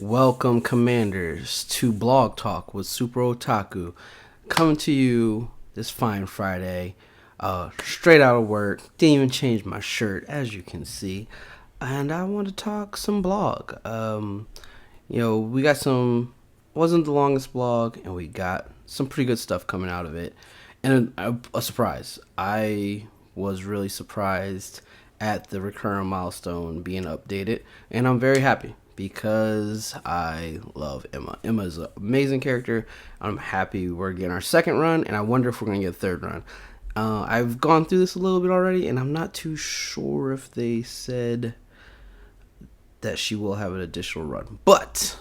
Welcome, Commanders, to Blog Talk with Super Otaku. Coming to you this fine Friday, straight out of work. Didn't even change my shirt, as you can see. And I want to talk some blog. We got some, wasn't the longest blog, and we got some pretty good stuff coming out of it. And a surprise. I was really surprised at the recurrent milestone being updated, and I'm very happy because I love Emma. Emma's an amazing character. I'm happy we're getting our second run, and I wonder if we're going to get a third run. I've gone through this a little bit already, and I'm not too sure if they said that she will have an additional run. But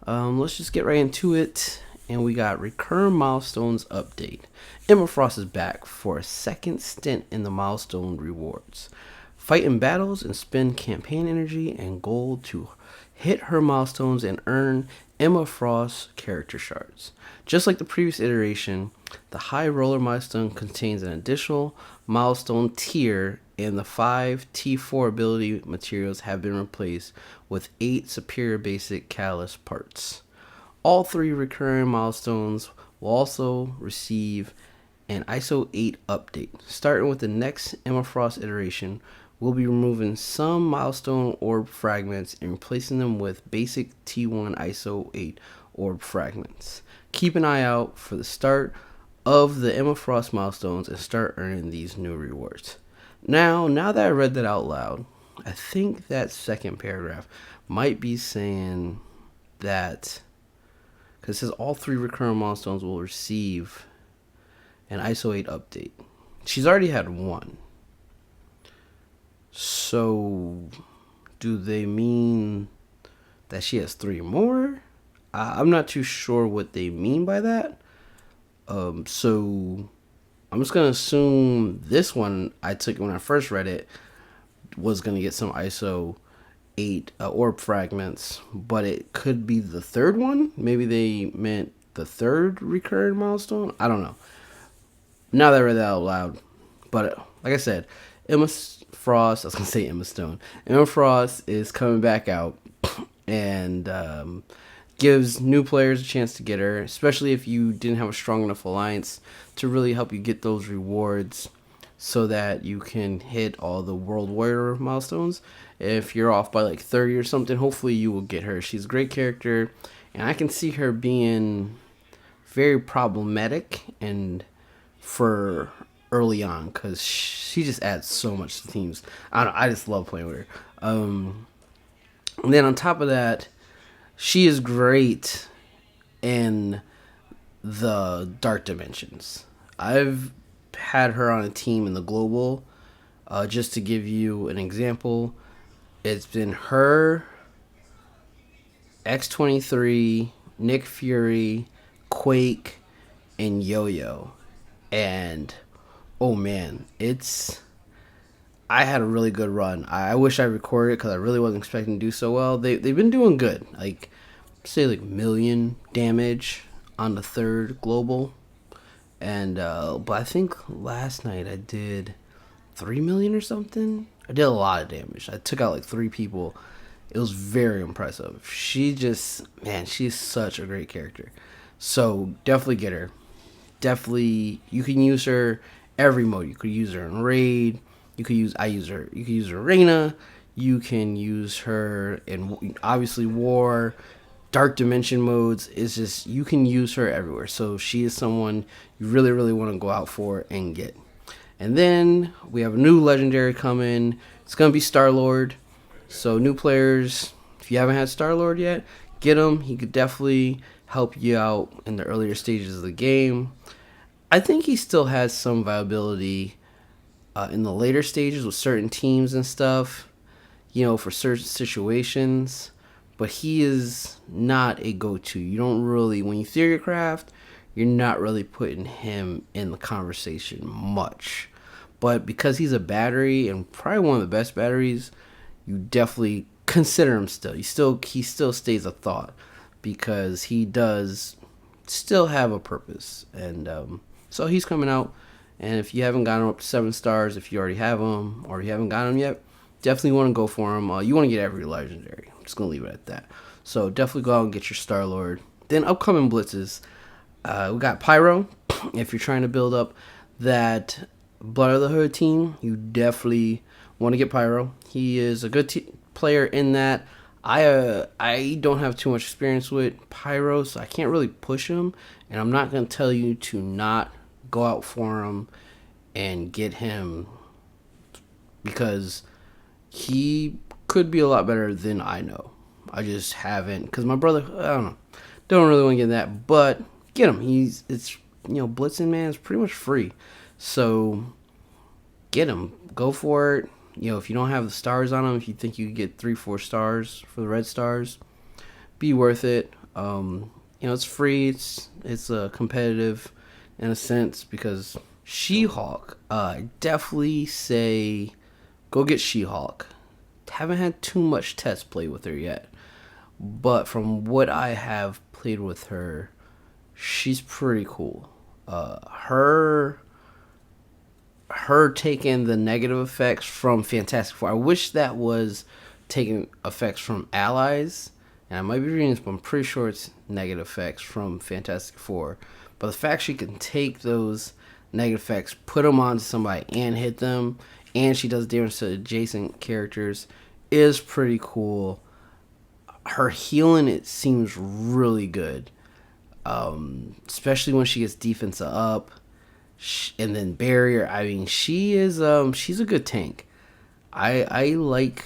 let's just get right into it. And we got Recurrent Milestones update. Emma Frost is back for a second stint in the milestone rewards. Fight in battles and spend campaign energy and gold to hit her milestones and earn Emma Frost character shards. Just like the previous iteration, the High Roller milestone contains an additional milestone tier, and the 5 T4 ability materials have been replaced with 8 superior basic catalyst parts. All 3 recurring milestones will also receive an ISO 8 update. Starting with the next Emma Frost iteration, we'll be removing some milestone orb fragments and replacing them with basic T1 ISO 8 orb fragments. Keep an eye out for the start of the Emma Frost milestones and start earning these new rewards. Now that I read that out loud, I think that second paragraph might be saying that, because it says all 3 recurrent milestones will receive an ISO 8 update. She's already had 1. So, do they mean that she has 3 more? I'm not too sure what they mean by that. So, I'm just going to assume this one I took when I first read it was going to get some ISO 8 orb fragments, but it could be the third one. Maybe they meant the third recurring milestone. I don't know. Now that I read that out loud. But like I said, Emma Frost, I was going to say Emma Stone. Emma Frost is coming back out and gives new players a chance to get her, especially if you didn't have a strong enough alliance to really help you get those rewards so that you can hit all the World Warrior milestones. If you're off by like 30 or something, hopefully you will get her. She's a great character, and I can see her being very problematic and for early on, because she just adds so much to teams. I just love playing with her. And then on top of that, she is great in the dark dimensions. I've had her on a team in the global. Just to give you an example, it's been her, X-23, Nick Fury, Quake, and Yo-Yo. And oh man, I had a really good run. I wish I recorded it because I really wasn't expecting to do so well. They've been doing good. Like, say like million damage on the 3rd global. And but I think last night I did 3 million or something. I did a lot of damage. I took out like 3 people. It was very impressive. She's such a great character. So definitely get her. Definitely, you can use her every mode. You could use her in raid. You could use her arena. You can use her in obviously war, dark dimension modes. It's just, you can use her everywhere. So she is someone you really, really want to go out for and get. And then we have a new legendary coming. It's gonna be Star-Lord. So new players, if you haven't had Star-Lord yet, get him. He could definitely help you out in the earlier stages of the game. I think he still has some viability in the later stages with certain teams and stuff, for certain situations. But he is not a go-to. You don't really, when you theorycraft, you're not really putting him in the conversation much. But because he's a battery and probably one of the best batteries, you definitely consider him still. He still stays a thought because he does still have a purpose. And so he's coming out. And if you haven't gotten him up to 7 stars, if you already have him or you haven't got him yet, definitely want to go for him. You want to get every legendary. I'm just going to leave it at that. So definitely go out and get your Star Lord. Then upcoming blitzes, we got Pyro. If you're trying to build up that Blood of the Hood team, you definitely want to get Pyro. He is a good player in that. I don't have too much experience with Pyro, so I can't really push him. And I'm not gonna tell you to not go out for him and get him, because he could be a lot better than I know. I just haven't, because my brother, I don't really want to get that, but get him. Blitzing man is pretty much free, so get him. Go for it. If you don't have the stars on him, if you think you could get 3-4 stars for the red stars, be worth it. It's free. It's competitive in a sense, because She-Hulk, definitely say go get She-Hulk. Haven't had too much test play with her yet, but from what I have played with her, she's pretty cool. Her taking the negative effects from Fantastic Four. I wish that was taking effects from allies, and I might be reading this, but I'm pretty sure it's negative effects from Fantastic Four. But the fact she can take those negative effects, put them onto somebody, and hit them, and she does damage to adjacent characters, is pretty cool. Her healing, it seems really good, especially when she gets defense up, and then barrier. I mean, she's a good tank. I like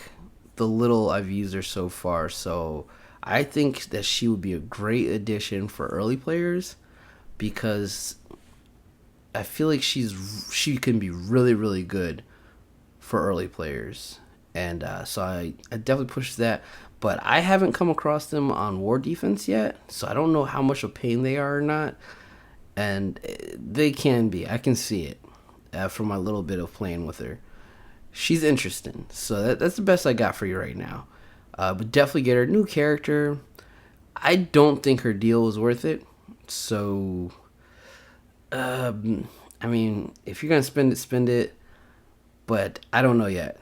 the little I've used her so far, so I think that she would be a great addition for early players, because I feel like she can be really, really good for early players. And so I definitely push that. But I haven't come across them on war defense yet, so I don't know how much of a pain they are or not. And they can be. I can see it from my little bit of playing with her. She's interesting. So that's the best I got for you right now. But definitely get her. New character. I don't think her deal was worth it. So, I mean, if you're going to spend it, spend it. But I don't know yet.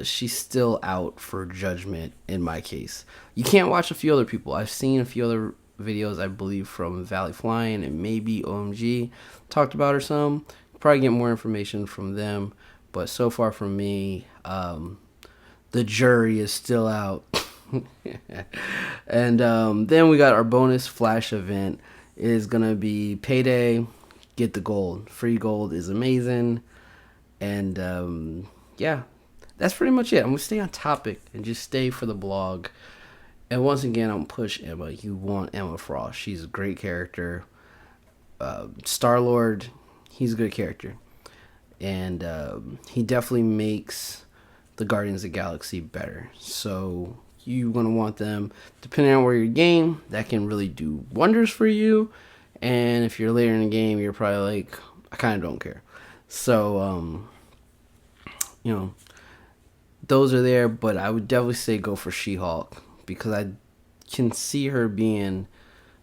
She's still out for judgment in my case. You can't watch a few other people. I've seen a few other videos, I believe, from Valley Flying and maybe OMG talked about her some. Probably get more information from them. But so far from me, the jury is still out. And then we got our bonus flash event. It is going to be payday. Get the gold. Free gold is amazing. And yeah, that's pretty much it. I'm going to stay on topic and just stay for the blog. And once again, I'm going to push Emma. You want Emma Frost. She's a great character. Star-Lord, he's a good character. And he definitely makes the Guardians of the Galaxy better. So you're going to want them. Depending on where you're game, that can really do wonders for you. And if you're later in the game, you're probably like, I kind of don't care. So, those are there. But I would definitely say go for She-Hulk, because I can see her being,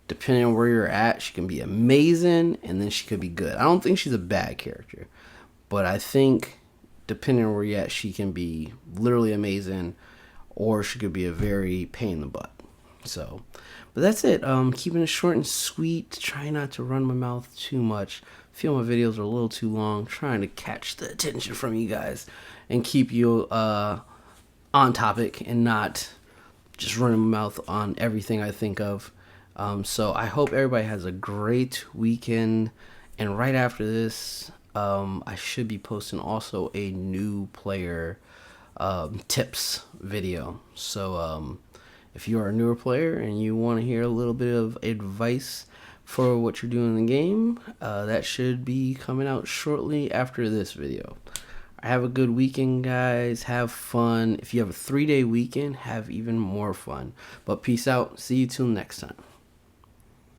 depending on where you're at, she can be amazing, and then she could be good. I don't think she's a bad character, but I think depending on where you're at, she can be literally amazing, or she could be a very pain in the butt. So, but that's it. Keeping it short and sweet. Trying not to run my mouth too much. Feel my videos are a little too long. Trying to catch the attention from you guys and keep you on topic and not just running my mouth on everything I think of. So I hope everybody has a great weekend. And right after this, I should be posting also a new player tips video. So if you are a newer player and you want to hear a little bit of advice for what you're doing in the game, that should be coming out shortly after this video. Have a good weekend, guys. Have fun. If you have a 3-day weekend, have even more fun. But peace out. See you till next time.